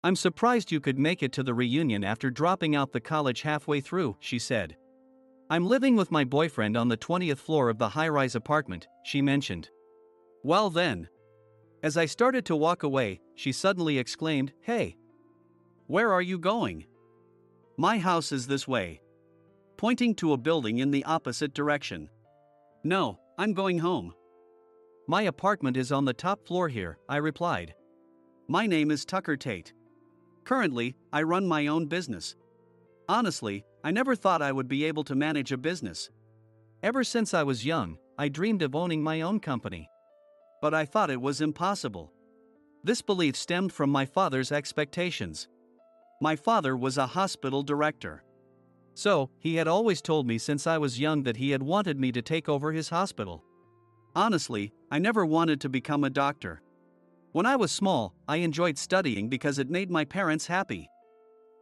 I'm surprised you could make it to the reunion after dropping out the college halfway through, she said. I'm living with my boyfriend on the 20th floor of the high-rise apartment, she mentioned. Well then. As I started to walk away, she suddenly exclaimed, Hey! Where are you going? My house is this way. Pointing to a building in the opposite direction. No, I'm going home. My apartment is on the top floor here, I replied. My name is Tucker Tate. Currently, I run my own business. Honestly, I never thought I would be able to manage a business. Ever since I was young, I dreamed of owning my own company. But I thought it was impossible. This belief stemmed from my father's expectations. My father was a hospital director. So, he had always told me since I was young that he had wanted me to take over his hospital. Honestly, I never wanted to become a doctor. When I was small, I enjoyed studying because it made my parents happy.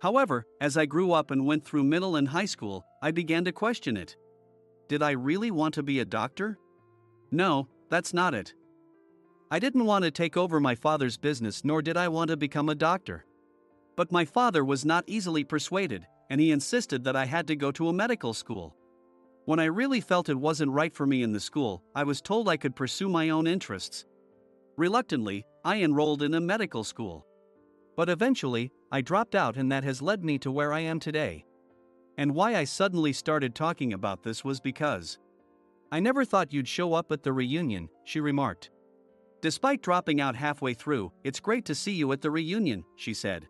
However, as I grew up and went through middle and high school, I began to question it. Did I really want to be a doctor? No, that's not it. I didn't want to take over my father's business, nor did I want to become a doctor. But my father was not easily persuaded, and he insisted that I had to go to a medical school. When I really felt it wasn't right for me in the school, I was told I could pursue my own interests. Reluctantly, I enrolled in a medical school. But eventually, I dropped out, and that has led me to where I am today. And why I suddenly started talking about this was because I never thought you'd show up at the reunion, she remarked. Despite dropping out halfway through, it's great to see you at the reunion, she said.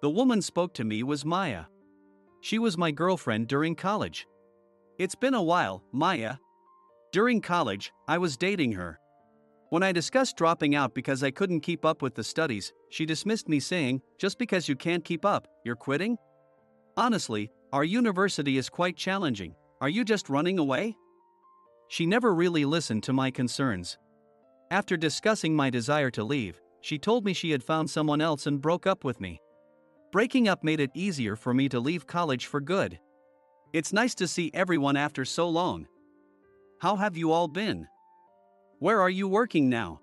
The woman spoke to me was Maya. She was my girlfriend during college. It's been a while, Maya. During college, I was dating her. When I discussed dropping out because I couldn't keep up with the studies, she dismissed me saying, just because you can't keep up, you're quitting? Honestly, our university is quite challenging. Are you just running away? She never really listened to my concerns. After discussing my desire to leave, she told me she had found someone else and broke up with me. Breaking up made it easier for me to leave college for good. It's nice to see everyone after so long. How have you all been? Where are you working now?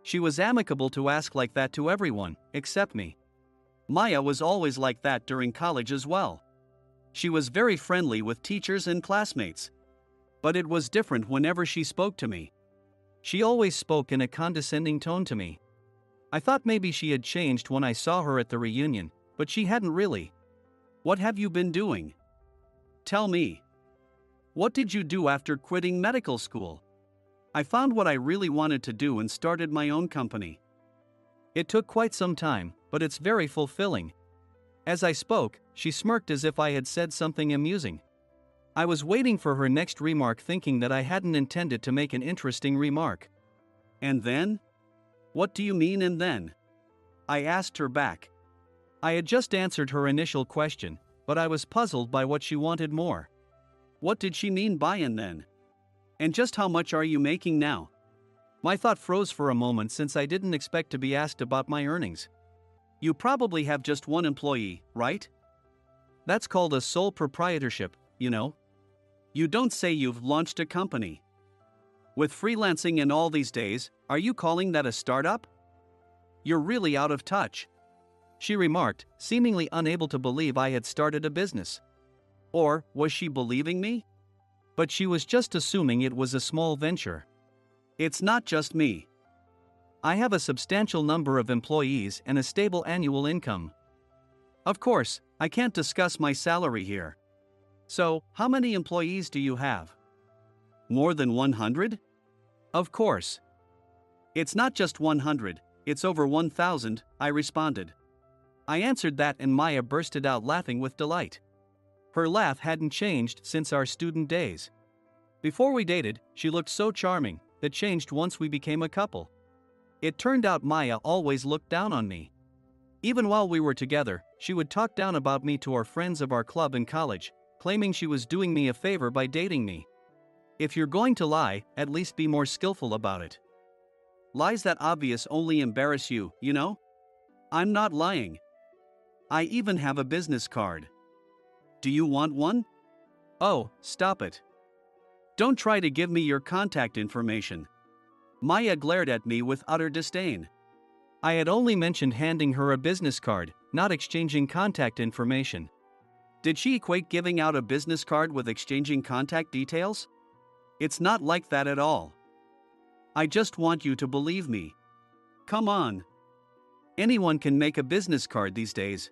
She was amicable to ask like that to everyone, except me. Maya was always like that during college as well. She was very friendly with teachers and classmates. But it was different whenever she spoke to me. She always spoke in a condescending tone to me. I thought maybe she had changed when I saw her at the reunion, but she hadn't really. What have you been doing? Tell me. What did you do after quitting medical school? I found what I really wanted to do and started my own company. It took quite some time, but it's very fulfilling. As I spoke, she smirked as if I had said something amusing. I was waiting for her next remark, thinking that I hadn't intended to make an interesting remark. And then? What do you mean and then? I asked her back. I had just answered her initial question, but I was puzzled by what she wanted more. What did she mean by and then? And just how much are you making now? My thought froze for a moment since I didn't expect to be asked about my earnings. You probably have just one employee, right? That's called a sole proprietorship, you know. You don't say you've launched a company. With freelancing and all these days, are you calling that a startup? You're really out of touch, she remarked, seemingly unable to believe I had started a business. Or was she believing me? But she was just assuming it was a small venture. It's not just me. I have a substantial number of employees and a stable annual income. Of course, I can't discuss my salary here. So, how many employees do you have? More than 100? Of course. It's not just 100, it's over 1,000, I responded. I answered that and Maya bursted out laughing with delight. Her laugh hadn't changed since our student days. Before we dated, she looked so charming. That changed once we became a couple. It turned out Maya always looked down on me. Even while we were together, she would talk down about me to our friends of our club in college, claiming she was doing me a favor by dating me. If you're going to lie, at least be more skillful about it. Lies that obvious only embarrass you, you know? I'm not lying. I even have a business card. Do you want one? Oh, stop it. Don't try to give me your contact information. Maya glared at me with utter disdain. I had only mentioned handing her a business card, not exchanging contact information. Did she equate giving out a business card with exchanging contact details? It's not like that at all. I just want you to believe me. Come on. Anyone can make a business card these days.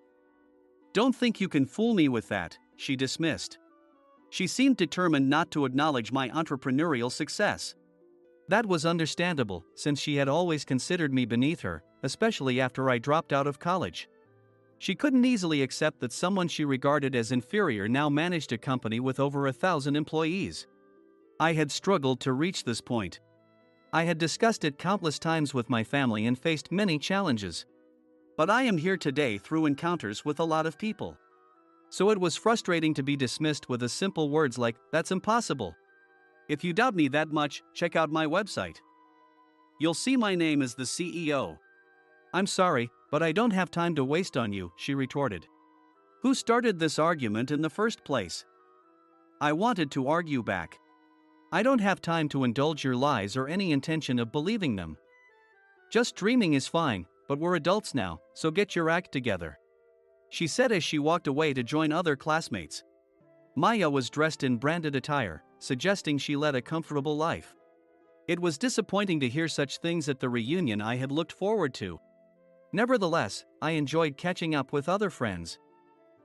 Don't think you can fool me with that, she dismissed. She seemed determined not to acknowledge my entrepreneurial success. That was understandable, since she had always considered me beneath her, especially after I dropped out of college. She couldn't easily accept that someone she regarded as inferior now managed a company with over 1,000 employees. I had struggled to reach this point. I had discussed it countless times with my family and faced many challenges. But I am here today through encounters with a lot of people. So it was frustrating to be dismissed with simple words like, "That's impossible." If you doubt me that much, check out my website. You'll see my name as the CEO. I'm sorry, but I don't have time to waste on you, she retorted. Who started this argument in the first place? I wanted to argue back. I don't have time to indulge your lies or any intention of believing them. Just dreaming is fine, but we're adults now, so get your act together, she said as she walked away to join other classmates. Maya was dressed in branded attire, suggesting she led a comfortable life. It was disappointing to hear such things at the reunion I had looked forward to. Nevertheless, I enjoyed catching up with other friends.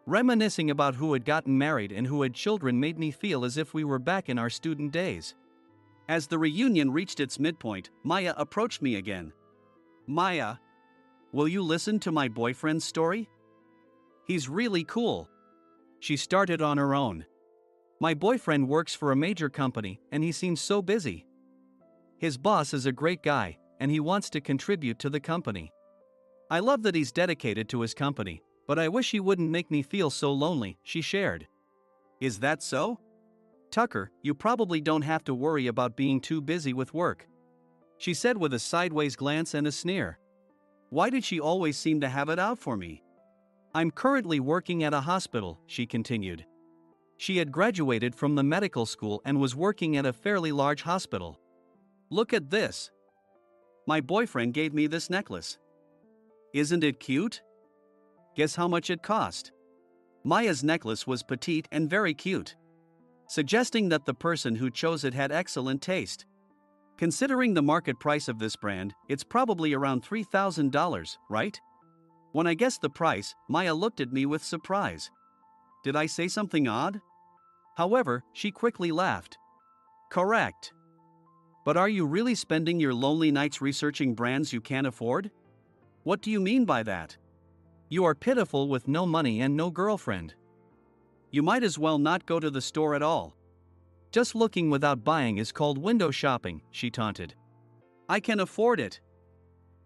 Reminiscing about who had gotten married and who had children made me feel as if we were back in our student days. As the reunion reached its midpoint, Maya approached me again. Maya, will you listen to my boyfriend's story? He's really cool. She started on her own. My boyfriend works for a major company, and he seems so busy. His boss is a great guy, and he wants to contribute to the company. I love that he's dedicated to his company, but I wish he wouldn't make me feel so lonely, she shared. Is that so? Tucker, you probably don't have to worry about being too busy with work, she said with a sideways glance and a sneer. Why did she always seem to have it out for me? I'm currently working at a hospital, she continued. She had graduated from the medical school and was working at a fairly large hospital. Look at this. My boyfriend gave me this necklace. Isn't it cute? Guess how much it cost? Maya's necklace was petite and very cute, suggesting that the person who chose it had excellent taste. Considering the market price of this brand, it's probably around $3,000, right? When I guessed the price, Maya looked at me with surprise. Did I say something odd? However, she quickly laughed. Correct. But are you really spending your lonely nights researching brands you can't afford? What do you mean by that? You are pitiful with no money and no girlfriend. You might as well not go to the store at all. Just looking without buying is called window shopping, she taunted. I can afford it.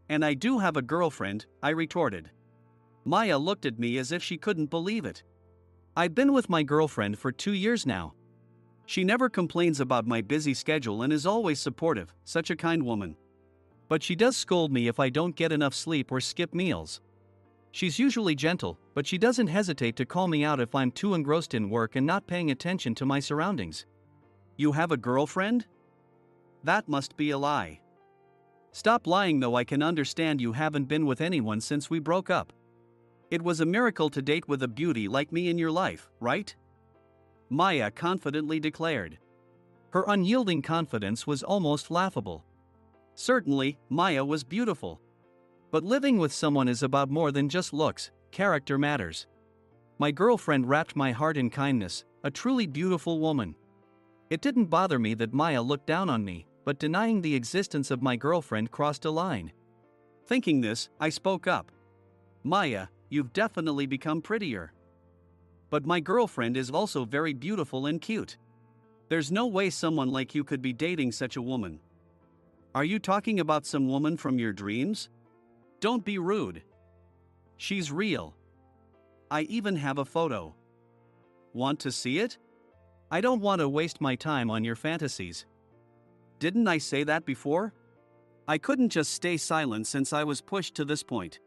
And I do have a girlfriend, I retorted. Maya looked at me as if she couldn't believe it. I've been with my girlfriend for 2 years now. She never complains about my busy schedule and is always supportive, such a kind woman. But she does scold me if I don't get enough sleep or skip meals. She's usually gentle, but she doesn't hesitate to call me out if I'm too engrossed in work and not paying attention to my surroundings. You have a girlfriend? That must be a lie. Stop lying though, I can understand you haven't been with anyone since we broke up. It was a miracle to date with a beauty like me in your life, right? Maya confidently declared. Her unyielding confidence was almost laughable. Certainly, Maya was beautiful. But living with someone is about more than just looks, character matters. My girlfriend wrapped my heart in kindness, a truly beautiful woman. It didn't bother me that Maya looked down on me, but denying the existence of my girlfriend crossed a line. Thinking this, I spoke up. Maya, you've definitely become prettier. But my girlfriend is also very beautiful and cute. There's no way someone like you could be dating such a woman. Are you talking about some woman from your dreams? Don't be rude. She's real. I even have a photo. Want to see it? I don't want to waste my time on your fantasies. Didn't I say that before? I couldn't just stay silent since I was pushed to this point.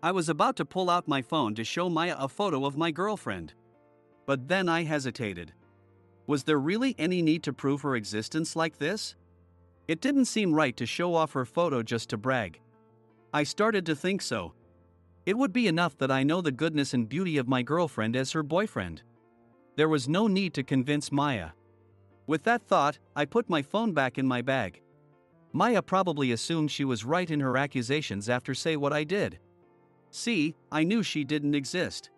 I was about to pull out my phone to show Maya a photo of my girlfriend. But then I hesitated. Was there really any need to prove her existence like this? It didn't seem right to show off her photo just to brag. I started to think so. It would be enough that I know the goodness and beauty of my girlfriend as her boyfriend. There was no need to convince Maya. With that thought, I put my phone back in my bag. Maya probably assumed she was right in her accusations after say what I did. See, I knew she didn't exist.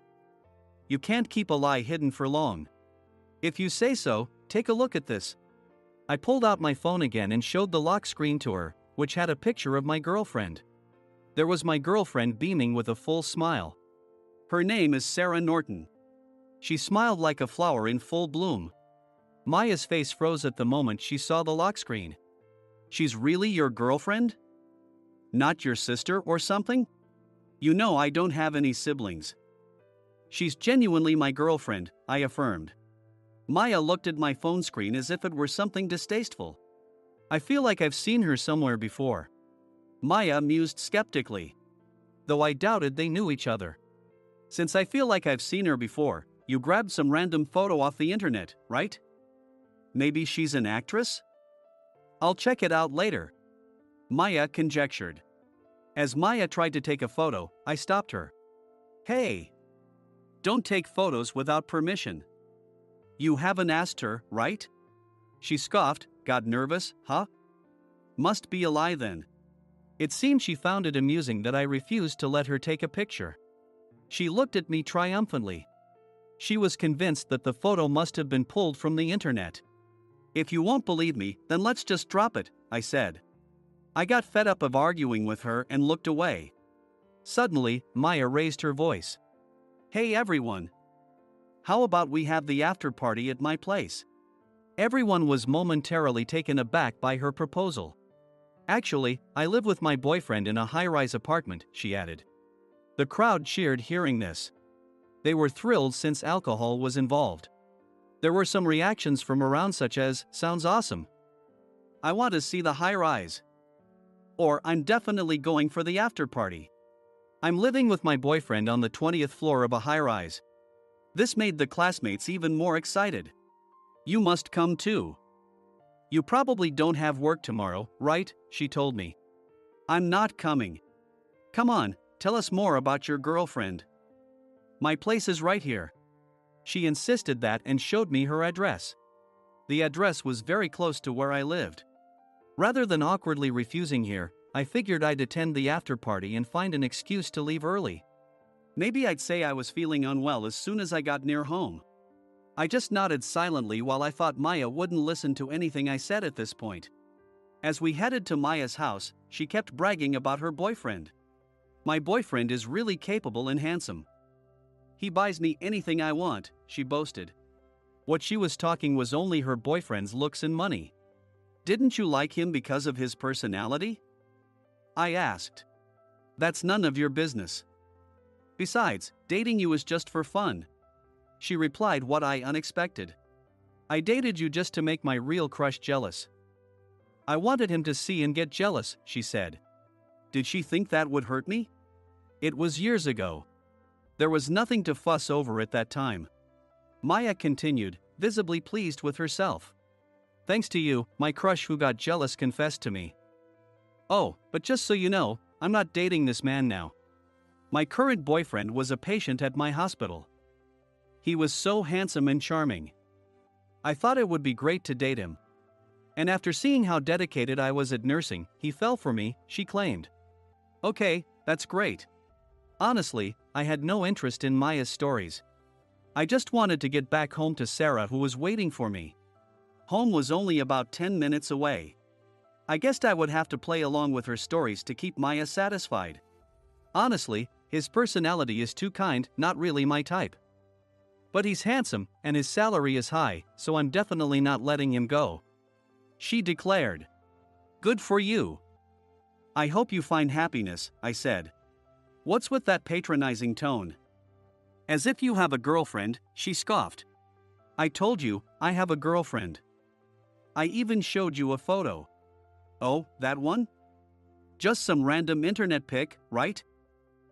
You can't keep a lie hidden for long. If you say so, take a look at this. I pulled out my phone again and showed the lock screen to her, which had a picture of my girlfriend. There was my girlfriend beaming with a full smile. Her name is Sarah Norton. She smiled like a flower in full bloom. Maya's face froze at the moment she saw the lock screen. She's really your girlfriend? Not your sister or something? You know I don't have any siblings. She's genuinely my girlfriend, I affirmed. Maya looked at my phone screen as if it were something distasteful. I feel like I've seen her somewhere before. Maya mused skeptically. Though I doubted they knew each other. Since I feel like I've seen her before, you grabbed some random photo off the internet, right? Maybe she's an actress? I'll check it out later. Maya conjectured. As Maya tried to take a photo, I stopped her. Hey! Don't take photos without permission. You haven't asked her, right? She scoffed, got nervous, huh? Must be a lie then. It seemed she found it amusing that I refused to let her take a picture. She looked at me triumphantly. She was convinced that the photo must have been pulled from the internet. If you won't believe me, then let's just drop it, I said. I got fed up of arguing with her and looked away. Suddenly, Maya raised her voice. Hey everyone! How about we have the after party at my place? Everyone was momentarily taken aback by her proposal. Actually, I live with my boyfriend in a high-rise apartment, she added. The crowd cheered hearing this. They were thrilled since alcohol was involved. There were some reactions from around such as, sounds awesome. I want to see the high-rise. Or, I'm definitely going for the after party. I'm living with my boyfriend on the 20th floor of a high-rise. This made the classmates even more excited. You must come too. You probably don't have work tomorrow, right? She told me. I'm not coming. Come on, tell us more about your girlfriend. My place is right here. She insisted that and showed me her address. The address was very close to where I lived. Rather than awkwardly refusing here, I figured I'd attend the after party and find an excuse to leave early. Maybe I'd say I was feeling unwell as soon as I got near home. I just nodded silently while I thought Maya wouldn't listen to anything I said at this point. As we headed to Maya's house, she kept bragging about her boyfriend. My boyfriend is really capable and handsome. He buys me anything I want, she boasted. What she was talking was only her boyfriend's looks and money. Didn't you like him because of his personality? I asked. That's none of your business. Besides, dating you is just for fun. She replied what I unexpected. I dated you just to make my real crush jealous. I wanted him to see and get jealous, she said. Did she think that would hurt me? It was years ago. There was nothing to fuss over at that time. Maya continued, visibly pleased with herself. Thanks to you, my crush who got jealous confessed to me. Oh, but just so you know, I'm not dating this man now. My current boyfriend was a patient at my hospital. He was so handsome and charming. I thought it would be great to date him. And after seeing how dedicated I was at nursing, he fell for me, she claimed. Okay, that's great. Honestly, I had no interest in Maya's stories. I just wanted to get back home to Sarah who was waiting for me. Home was only about 10 minutes away. I guessed I would have to play along with her stories to keep Maya satisfied. Honestly, his personality is too kind, not really my type. But he's handsome, and his salary is high, so I'm definitely not letting him go. She declared. Good for you. I hope you find happiness, I said. What's with that patronizing tone? As if you have a girlfriend, she scoffed. I told you, I have a girlfriend. I even showed you a photo. Oh, that one? Just some random internet pic, right?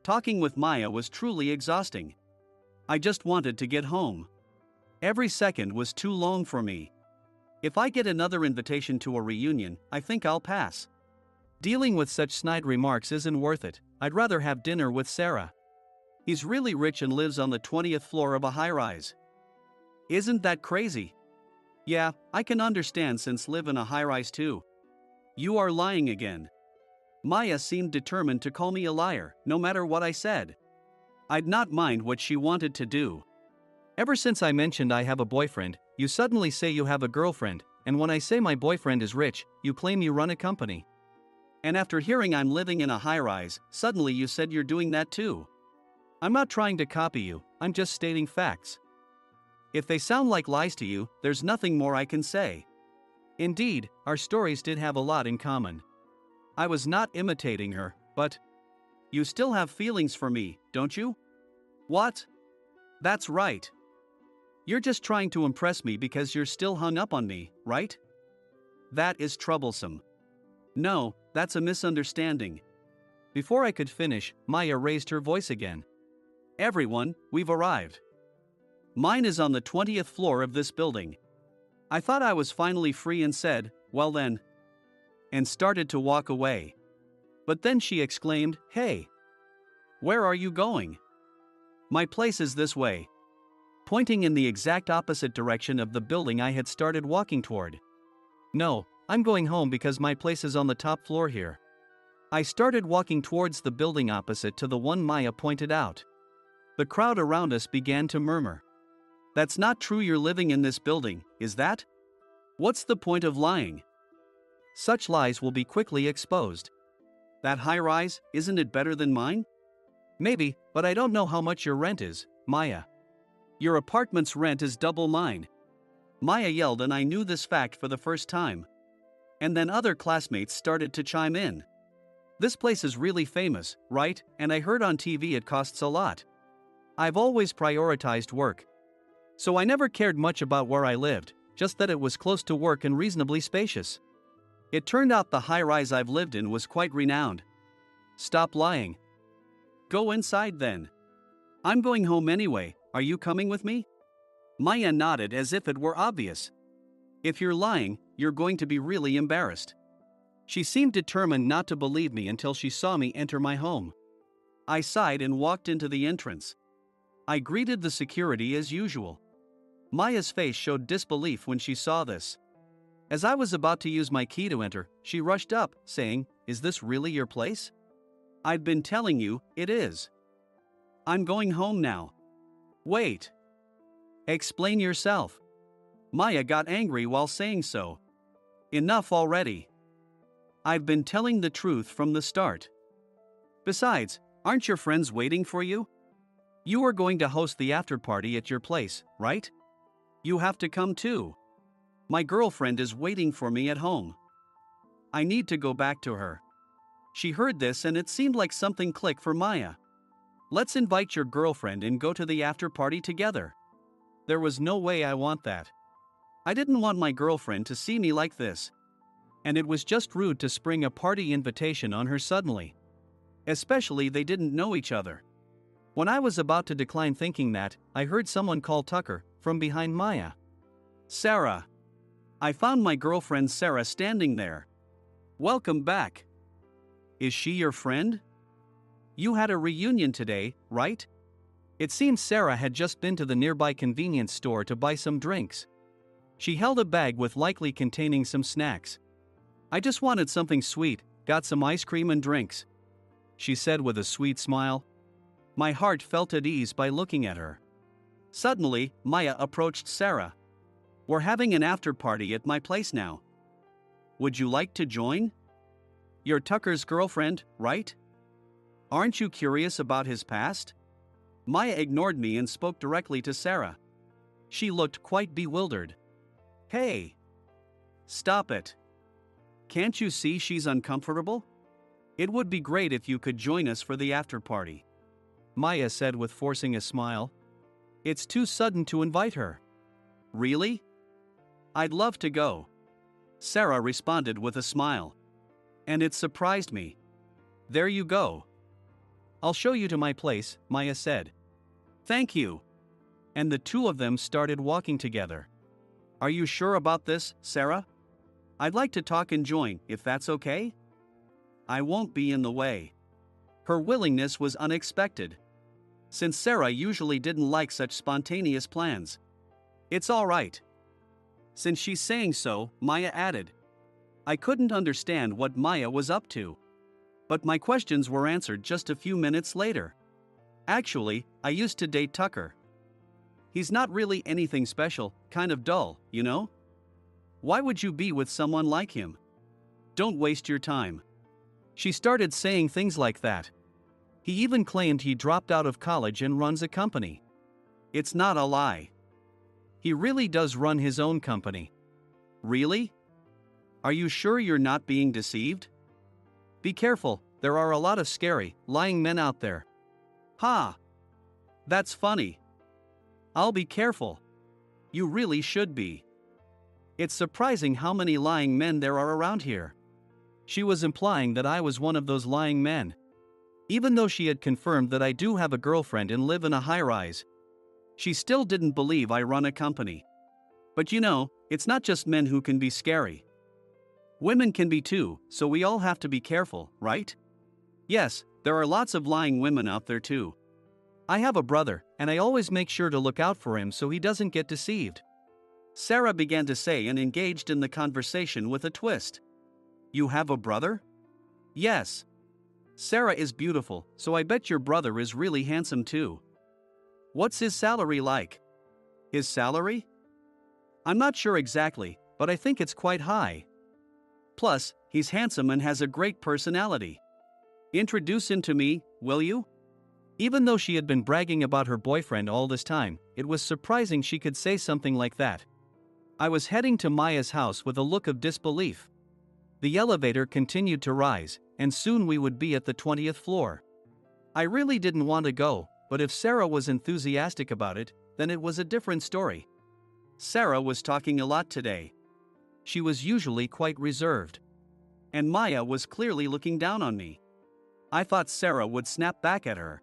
Talking with Maya was truly exhausting. I just wanted to get home. Every second was too long for me. If I get another invitation to a reunion, I think I'll pass. Dealing with such snide remarks isn't worth it. I'd rather have dinner with Sarah. He's really rich and lives on the 20th floor of a high-rise. Isn't that crazy? Yeah, I can understand since live in a high-rise too. You are lying again. Maya seemed determined to call me a liar, no matter what I said. I'd not mind what she wanted to do. Ever since I mentioned I have a boyfriend, you suddenly say you have a girlfriend, and when I say my boyfriend is rich, you claim you run a company. And after hearing I'm living in a high-rise, suddenly you said you're doing that too. I'm not trying to copy you, I'm just stating facts. If they sound like lies to you, there's nothing more I can say. Indeed, our stories did have a lot in common. I was not imitating her, but you still have feelings for me, don't you? What? That's right. You're just trying to impress me because you're still hung up on me, right? That is troublesome. No, that's a misunderstanding. Before I could finish, Maya raised her voice again. Everyone, we've arrived. Mine is on the 20th floor of this building. I thought I was finally free and said, well then, and started to walk away. But then she exclaimed, hey! Where are you going? My place is this way. Pointing in the exact opposite direction of the building I had started walking toward. No, I'm going home because my place is on the top floor here. I started walking towards the building opposite to the one Maya pointed out. The crowd around us began to murmur. That's not true, you're living in this building, is that? What's the point of lying? Such lies will be quickly exposed. That high-rise, isn't it better than mine? Maybe, but I don't know how much your rent is, Maya. Your apartment's rent is double mine. Maya yelled, and I knew this fact for the first time. And then other classmates started to chime in. This place is really famous, right? And I heard on TV it costs a lot. I've always prioritized work. So I never cared much about where I lived, just that it was close to work and reasonably spacious. It turned out the high-rise I've lived in was quite renowned. Stop lying. Go inside then. I'm going home anyway, are you coming with me? Maya nodded as if it were obvious. If you're lying, you're going to be really embarrassed. She seemed determined not to believe me until she saw me enter my home. I sighed and walked into the entrance. I greeted the security as usual. Maya's face showed disbelief when she saw this. As I was about to use my key to enter, she rushed up, saying, "Is this really your place?" "I've been telling you, it is. I'm going home now." "Wait. Explain yourself." Maya got angry while saying so. "Enough already. I've been telling the truth from the start. Besides, aren't your friends waiting for you? You are going to host the after party at your place, right? You have to come too. My girlfriend is waiting for me at home. I need to go back to her." She heard this and it seemed like something clicked for Maya. "Let's invite your girlfriend and go to the after party together." There was no way I want that. I didn't want my girlfriend to see me like this. And it was just rude to spring a party invitation on her suddenly. Especially they didn't know each other. When I was about to decline thinking that, I heard someone call Tucker from behind Maya. "Sarah." I found my girlfriend Sarah standing there. "Welcome back. Is she your friend? You had a reunion today, right?" It seems Sarah had just been to the nearby convenience store to buy some drinks. She held a bag with likely containing some snacks. "I just wanted something sweet, got some ice cream and drinks," she said with a sweet smile. My heart felt at ease by looking at her. Suddenly, Maya approached Sarah. "We're having an after party at my place now. Would you like to join? You're Tucker's girlfriend, right? Aren't you curious about his past?" Maya ignored me and spoke directly to Sarah. She looked quite bewildered. "Hey! Stop it. Can't you see she's uncomfortable? It would be great if you could join us for the after party," Maya said with forcing a smile. "It's too sudden to invite her." "Really? I'd love to go," Sarah responded with a smile. "And it surprised me. There you go." "I'll show you to my place," Maya said. "Thank you." And the two of them started walking together. "Are you sure about this, Sarah? I'd like to talk and join, if that's okay?" I won't be in the way. Her willingness was unexpected, since Sarah usually didn't like such spontaneous plans. It's all right. Since she's saying so, Maya added. I couldn't understand what Maya was up to, but my questions were answered just a few minutes later. Actually, I used to date Tucker. He's not really anything special, kind of dull, you know? Why would you be with someone like him? Don't waste your time. She started saying things like that. He even claimed he dropped out of college and runs a company. It's not a lie. He really does run his own company. Really? Are you sure you're not being deceived? Be careful, there are a lot of scary, lying men out there. Ha! That's funny. I'll be careful. You really should be. It's surprising how many lying men there are around here. She was implying that I was one of those lying men. Even though she had confirmed that I do have a girlfriend and live in a high-rise, she still didn't believe I run a company. But you know, it's not just men who can be scary. Women can be too, so we all have to be careful, right? Yes, there are lots of lying women out there too. I have a brother, and I always make sure to look out for him so he doesn't get deceived. Sarah began to say and engaged in the conversation with a twist. You have a brother? Yes. Sarah is beautiful, so I bet your brother is really handsome too. What's his salary like? His salary? I'm not sure exactly, but I think it's quite high. Plus, he's handsome and has a great personality. Introduce him to me, will you? Even though she had been bragging about her boyfriend all this time, it was surprising she could say something like that. I was heading to Maya's house with a look of disbelief. The elevator continued to rise, and soon we would be at the 20th floor. I really didn't want to go, but if Sarah was enthusiastic about it, then it was a different story. Sarah was talking a lot today. She was usually quite reserved. And Maya was clearly looking down on me. I thought Sarah would snap back at her.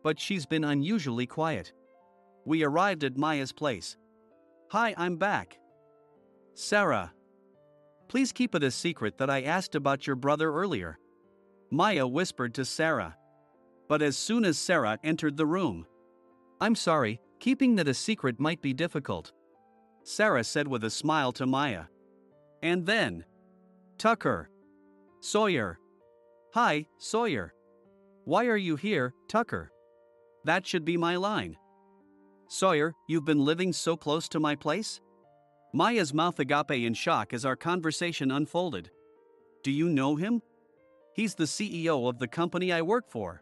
But she's been unusually quiet. We arrived at Maya's place. Hi, I'm back. Sarah. Please keep it a secret that I asked about your brother earlier. Maya whispered to Sarah. But as soon as Sarah entered the room. I'm sorry, keeping that a secret might be difficult, Sarah said with a smile to Maya. And then. Tucker. Sawyer. Hi, Sawyer. Why are you here, Tucker? That should be my line. Sawyer, you've been living so close to my place? Maya's mouth agape in shock as our conversation unfolded. Do you know him? He's the CEO of the company I work for.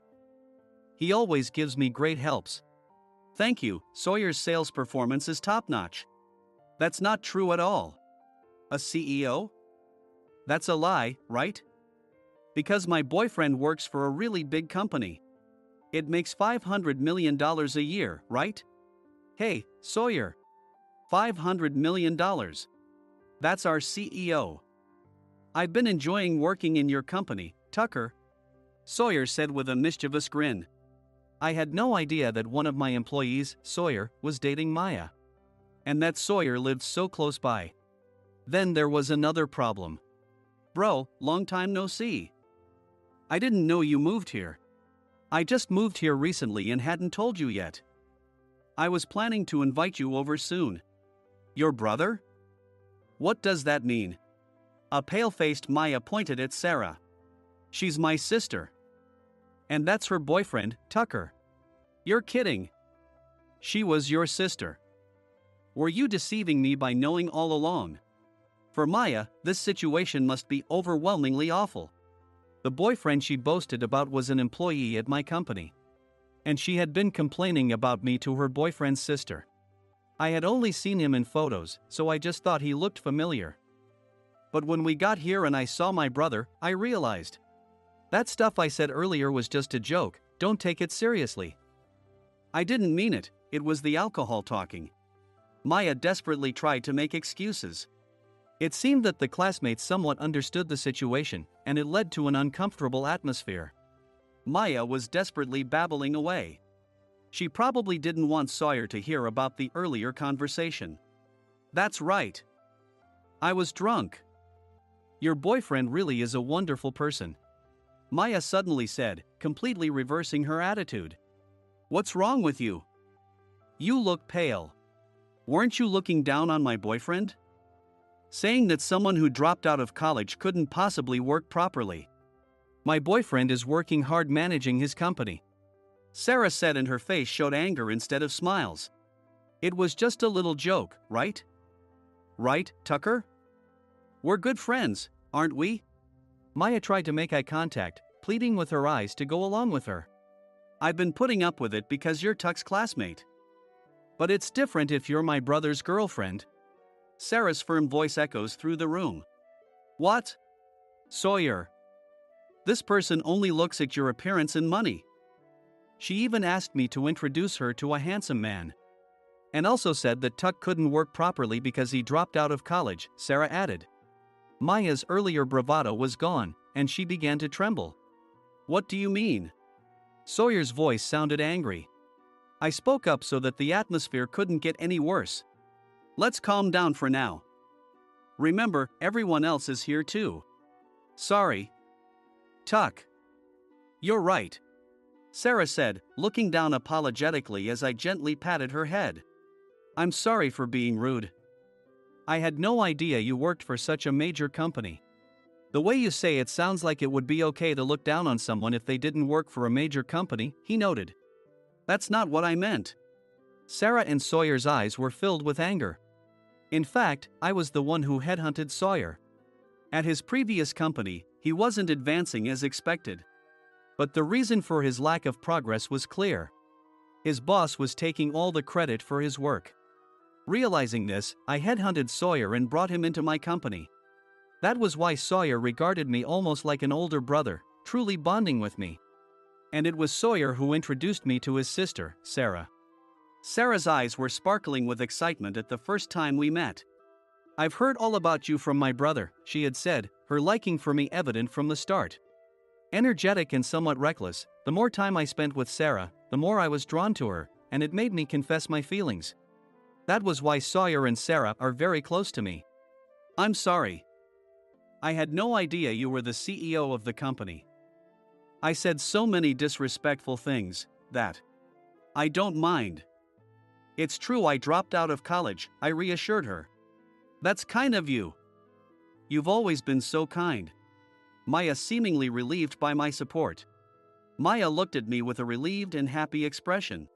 He always gives me great helps. Thank you, Sawyer's sales performance is top-notch. That's not true at all. A CEO? That's a lie, right? Because my boyfriend works for a really big company. It makes $500 million a year, right? Hey, Sawyer. $500 million. That's our CEO. I've been enjoying working in your company, Tucker, Sawyer said with a mischievous grin. I had no idea that one of my employees, Sawyer, was dating Maya. And that Sawyer lived so close by. Then there was another problem. Bro, long time no see. I didn't know you moved here. I just moved here recently and hadn't told you yet. I was planning to invite you over soon. Your brother? What does that mean? A pale-faced Maya pointed at Sarah. She's my sister. And that's her boyfriend, Tucker. You're kidding. She was your sister. Were you deceiving me by knowing all along? For Maya, this situation must be overwhelmingly awful. The boyfriend she boasted about was an employee at my company. And she had been complaining about me to her boyfriend's sister. I had only seen him in photos, so I just thought he looked familiar. But when we got here and I saw my brother, I realized. That stuff I said earlier was just a joke, don't take it seriously. I didn't mean it, it was the alcohol talking. Maya desperately tried to make excuses. It seemed that the classmates somewhat understood the situation, and it led to an uncomfortable atmosphere. Maya was desperately babbling away. She probably didn't want Sawyer to hear about the earlier conversation. That's right. I was drunk. Your boyfriend really is a wonderful person. Maya suddenly said, completely reversing her attitude. What's wrong with you? You look pale. Weren't you looking down on my boyfriend? Saying that someone who dropped out of college couldn't possibly work properly. My boyfriend is working hard managing his company. Sarah said, and her face showed anger instead of smiles. It was just a little joke, right? Right, Tucker? We're good friends, aren't we? Maya tried to make eye contact, pleading with her eyes to go along with her. I've been putting up with it because you're Tuck's classmate. But it's different if you're my brother's girlfriend. Sarah's firm voice echoes through the room. What? Sawyer. This person only looks at your appearance and money. She even asked me to introduce her to a handsome man. And also said that Tuck couldn't work properly because he dropped out of college, Sarah added. Maya's earlier bravado was gone, and she began to tremble. What do you mean? Sawyer's voice sounded angry. I spoke up so that the atmosphere couldn't get any worse. Let's calm down for now. Remember, everyone else is here too. Sorry. Tuck. You're right. Sarah said, looking down apologetically as I gently patted her head. I'm sorry for being rude. I had no idea you worked for such a major company. The way you say it sounds like it would be okay to look down on someone if they didn't work for a major company, he noted. That's not what I meant. Sarah and Sawyer's eyes were filled with anger. In fact, I was the one who headhunted Sawyer. At his previous company, he wasn't advancing as expected. But the reason for his lack of progress was clear. His boss was taking all the credit for his work. Realizing this, I headhunted Sawyer and brought him into my company. That was why Sawyer regarded me almost like an older brother, truly bonding with me. And it was Sawyer who introduced me to his sister, Sarah. Sarah's eyes were sparkling with excitement at the first time we met. I've heard all about you from my brother, she had said, her liking for me evident from the start. Energetic and somewhat reckless, the more time I spent with Sarah, the more I was drawn to her, and it made me confess my feelings. That was why Sawyer and Sarah are very close to me. I'm sorry. I had no idea you were the CEO of the company. I said so many disrespectful things, that I don't mind. It's true I dropped out of college, I reassured her. That's kind of you. You've always been so kind. Maya seemingly relieved by my support. Maya looked at me with a relieved and happy expression.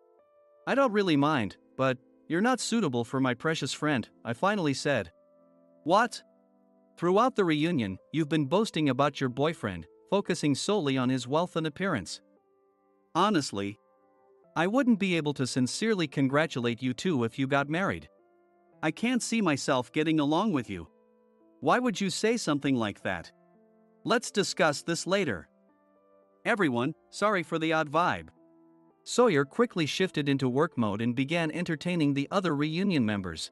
I don't really mind, but you're not suitable for my precious friend, I finally said. What? Throughout the reunion, you've been boasting about your boyfriend, focusing solely on his wealth and appearance. Honestly, I wouldn't be able to sincerely congratulate you two if you got married. I can't see myself getting along with you. Why would you say something like that? Let's discuss this later. Everyone, sorry for the odd vibe. Sawyer quickly shifted into work mode and began entertaining the other reunion members.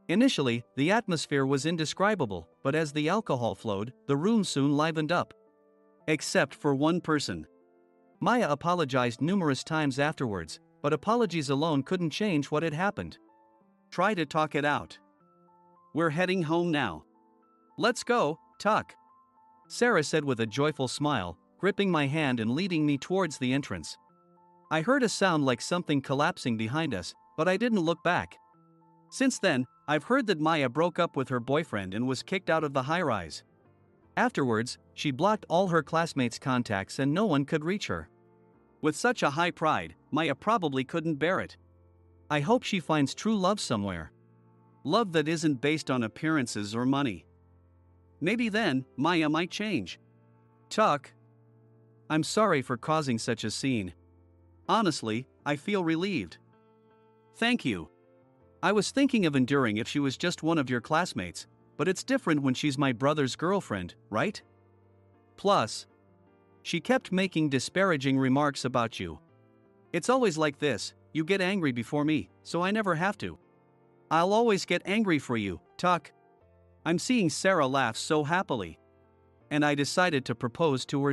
Initially, the atmosphere was indescribable, but as the alcohol flowed, the room soon livened up. Except for one person. Maya apologized numerous times afterwards, but apologies alone couldn't change what had happened. Try to talk it out. We're heading home now. Let's go, Tuck. Sarah said with a joyful smile, gripping my hand and leading me towards the entrance. I heard a sound like something collapsing behind us, but I didn't look back. Since then, I've heard that Maya broke up with her boyfriend and was kicked out of the high-rise. Afterwards, she blocked all her classmates' contacts and no one could reach her. With such a high pride, Maya probably couldn't bear it. I hope she finds true love somewhere. Love that isn't based on appearances or money. Maybe then, Maya might change. Tuck. I'm sorry for causing such a scene. Honestly, I feel relieved. Thank you. I was thinking of enduring if she was just one of your classmates, but it's different when she's my brother's girlfriend, right? Plus, she kept making disparaging remarks about you. It's always like this, you get angry before me, so I never have to. I'll always get angry for you, Tuck. I'm seeing Sarah laugh so happily. And I decided to propose to her